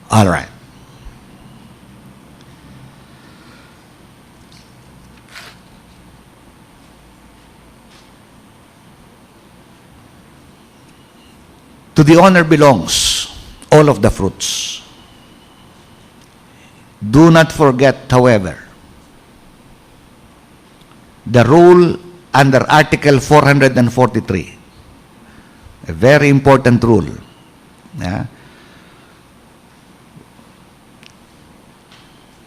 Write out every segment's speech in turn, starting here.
All right. To the owner belongs all of the fruits. Do not forget, however, the rule under Article 443, a very important rule. Yeah?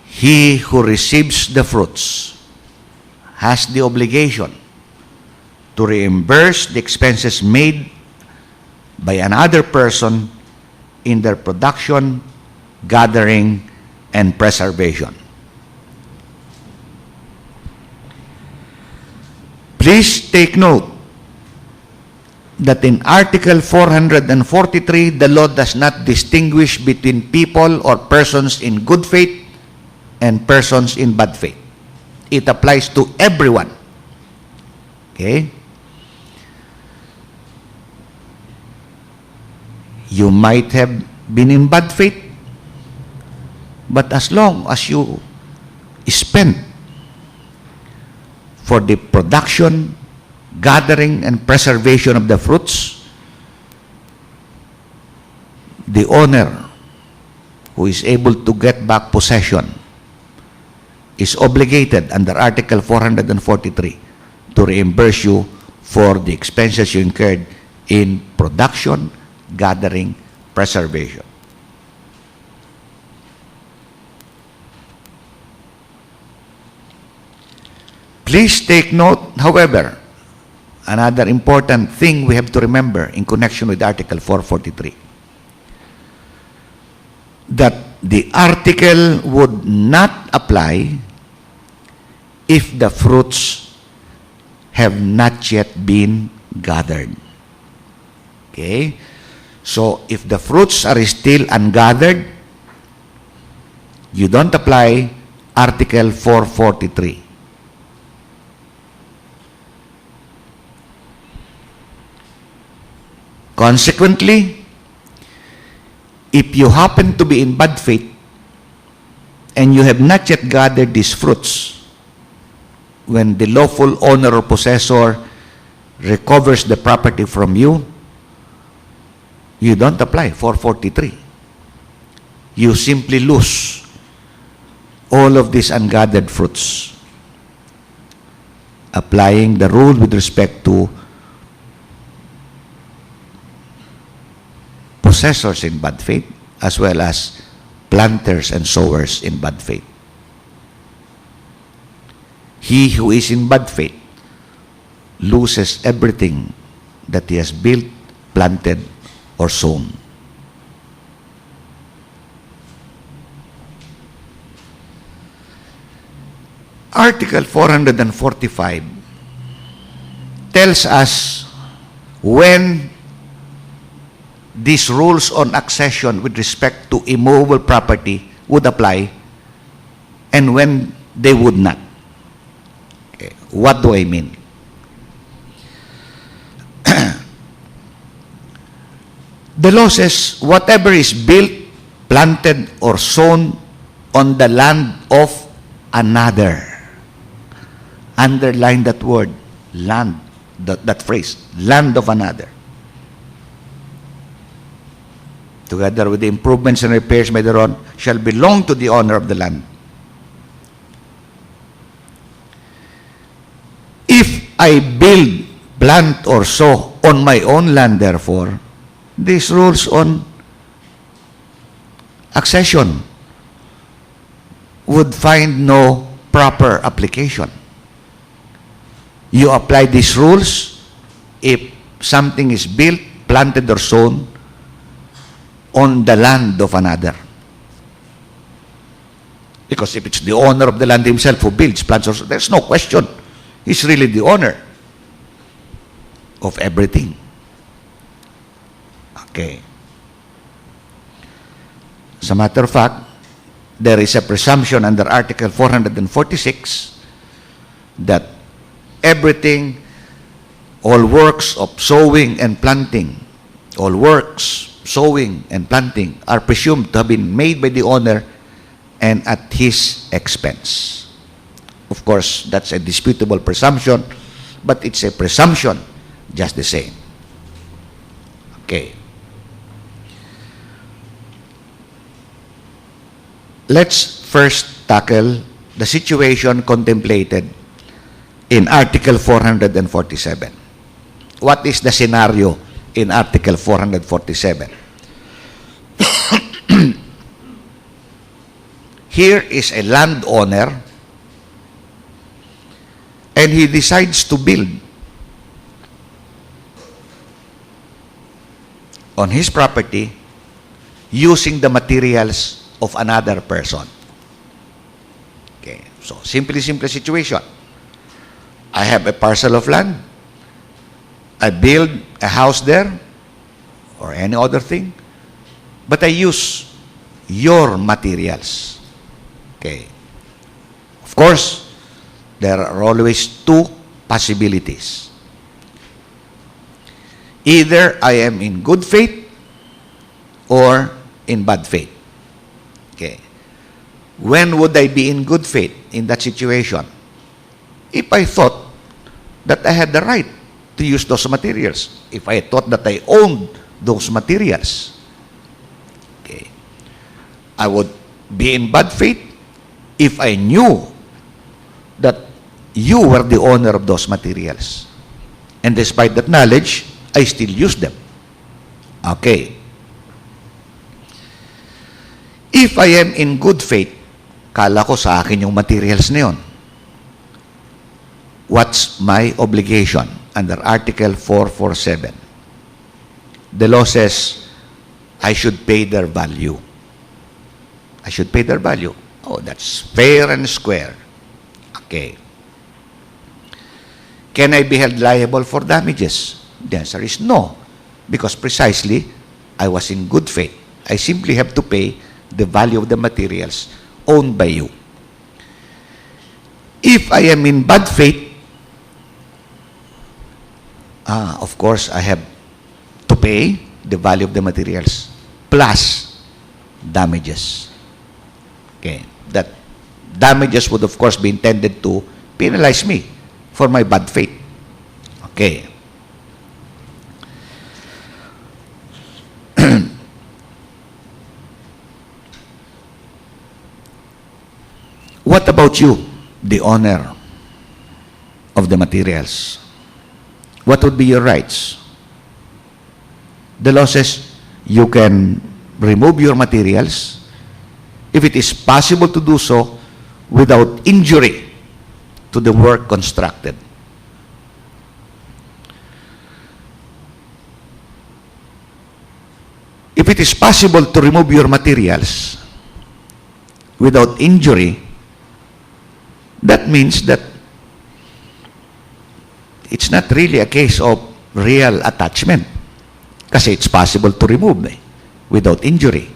He who receives the fruits has the obligation to reimburse the expenses made by another person in their production, gathering, and preservation. Please take note that in Article 443, the law does not distinguish between people or persons in good faith and persons in bad faith. It applies to everyone. Okay? You might have been in bad faith, but as long as you spend for the production, gathering, and preservation of the fruits, the owner who is able to get back possession is obligated under Article 443 to reimburse you for the expenses you incurred in production, gathering, preservation. Please take note, however, another important thing we have to remember in connection with Article 443, that the article would not apply if the fruits have not yet been gathered. Okay? So, if the fruits are still ungathered, you don't apply Article 443. Consequently, if you happen to be in bad faith and you have not yet gathered these fruits, when the lawful owner or possessor recovers the property from you, you don't apply 443. You simply lose all of these ungathered fruits, applying the rule with respect to possessors in bad faith as well as planters and sowers in bad faith. He who is in bad faith loses everything that he has built, planted, or sown. Article 445 tells us when these rules on accession with respect to immovable property would apply and when they would not. Okay. What do I mean? The law says whatever is built, planted, or sown on the land of another. Underline that word, land, that phrase, land of another. Together with the improvements and repairs made thereon, shall belong to the owner of the land. If I build, plant, or sow on my own land, therefore, these rules on accession would find no proper application. You apply these rules if something is built, planted, or sown on the land of another. Because if it's the owner of the land himself who builds, plants, or there's no question. He's really the owner of everything. Okay. As a matter of fact, there is a presumption under Article 446 that everything, all works of sowing and planting all works, sowing, and planting are presumed to have been made by the owner and at his expense. Of course, that's a disputable presumption, but it's a presumption just the same. Okay. Let's first tackle the situation contemplated in Article 447. What is the scenario in Article 447? Here is a landowner and he decides to build on his property using the materials of another person. Okay, so simple situation. I have a parcel of land. I build a house there or any other thing, but I use your materials. Okay. Of course, there are always two possibilities. Either I am in good faith or in bad faith. Okay. When would I be in good faith in that situation? If I thought that I had the right to use those materials, if I thought that I owned those materials, okay, I would be in bad faith if I knew that you were the owner of those materials. And despite that knowledge, I still use them. Okay. If I am in good faith, kala ko sa akin yung materials na yun. What's my obligation under Article 447? The law says I should pay their value. I should pay their value. Oh, that's fair and square. Okay. Can I be held liable for damages? The answer is no. Because precisely, I was in good faith. I simply have to pay the value of the materials owned by you. If I am in bad faith, of course, I have to pay the value of the materials plus damages. Okay. That damages would, of course, be intended to penalize me for my bad faith. Okay. What about you, the owner of the materials? What would be your rights? The law says you can remove your materials if it is possible to do so without injury to the work constructed. If it is possible to remove your materials without injury, that means that it's not really a case of real attachment. Kasi it's possible to remove without injury.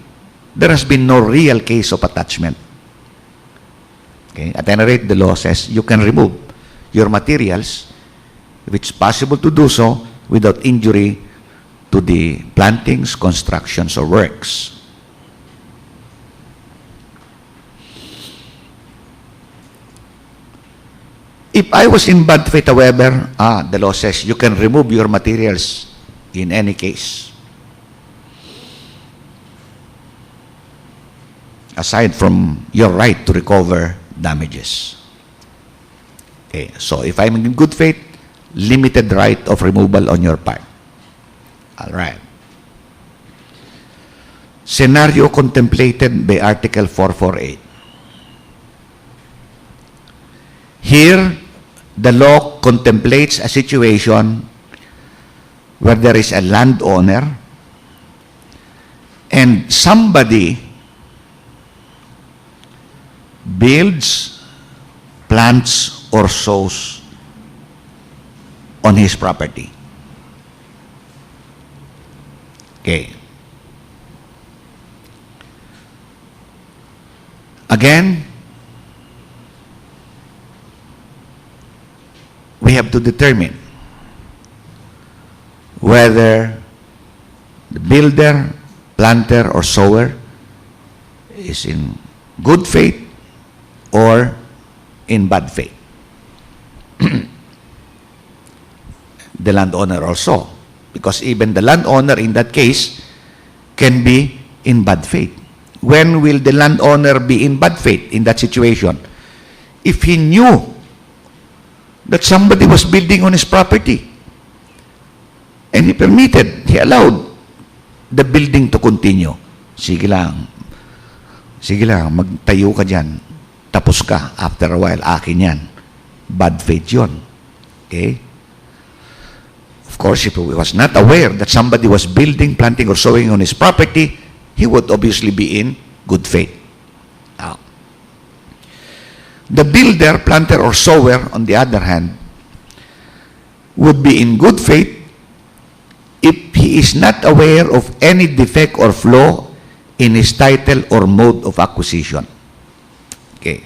There has been no real case of attachment. Okay? At any rate, the law says you can remove your materials if it's possible to do so without injury to the plantings, constructions, or works. If I was in bad faith, however, the law says you can remove your materials in any case. Aside from your right to recover damages. Okay, so if I'm in good faith, limited right of removal on your part. All right. Scenario contemplated by Article 448. Here, the law contemplates a situation where there is a landowner and somebody builds, plants, or sows on his property. Okay. Again, we have to determine whether the builder, planter, or sower is in good faith or in bad faith. The landowner also, because even the landowner in that case can be in bad faith. When will the landowner be in bad faith in that situation? If he knew that somebody was building on his property and he permitted, he allowed the building to continue. Sige lang, magtayo ka dyan. Tapos ka, after a while, akin yan. Bad faith yun. Okay? Of course, if he was not aware that somebody was building, planting, or sowing on his property, he would obviously be in good faith. Now, the builder, planter, or sower, on the other hand, would be in good faith if he is not aware of any defect or flaw in his title or mode of acquisition. Okay.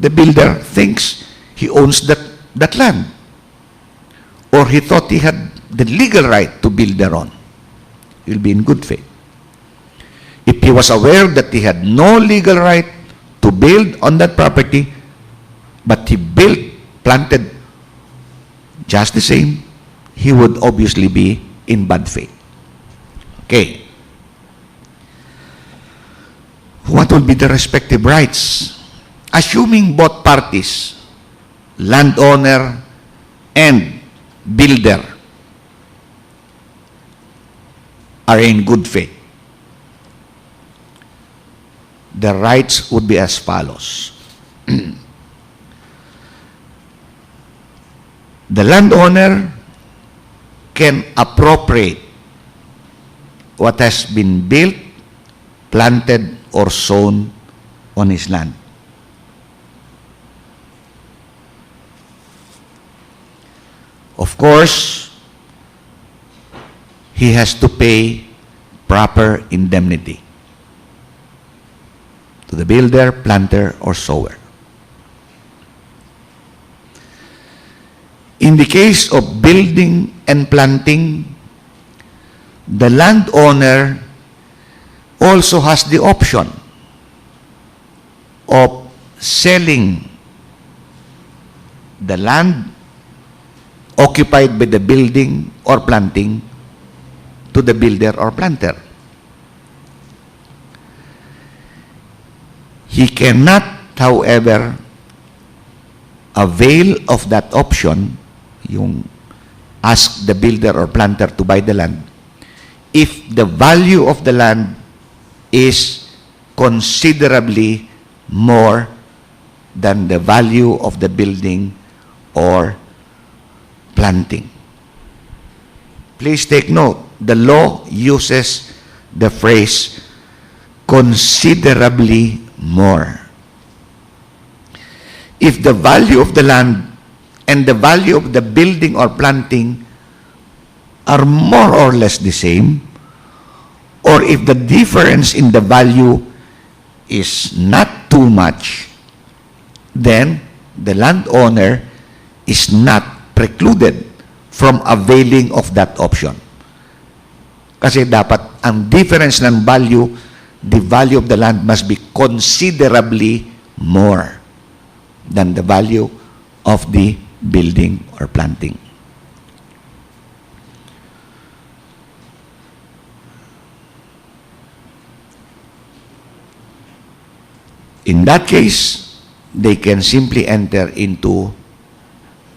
The builder thinks he owns that land, or he thought he had the legal right to build thereon. He'll be in good faith. If he was aware that he had no legal right to build on that property, but he built, planted just the same, he would obviously be in bad faith. Okay. What will be the respective rights? Assuming both parties, landowner and builder, are in good faith, the rights would be as follows. The landowner can appropriate what has been built, planted, or sown on his land. Of course, he has to pay proper indemnity to the builder, planter, or sower. In the case of building and planting, the landowner also has the option of selling the land occupied by the building or planting to the builder or planter. He cannot, however, avail of that option, yung ask the builder or planter to buy the land, if the value of the land is considerably more than the value of the building or planting. Please take note, the law uses the phrase considerably more. If the value of the land and the value of the building or planting are more or less the same, or if the difference in the value is not too much, then the landowner is not precluded from availing of that option. Kasi dapat ang difference ng value, the value of the land must be considerably more than the value of the building or planting. In that case, they can simply enter into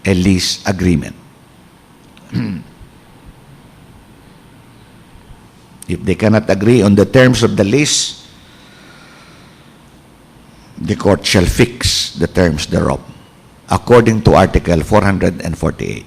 a lease agreement. If they cannot agree on the terms of the lease, the court shall fix the terms thereof, according to Article 448.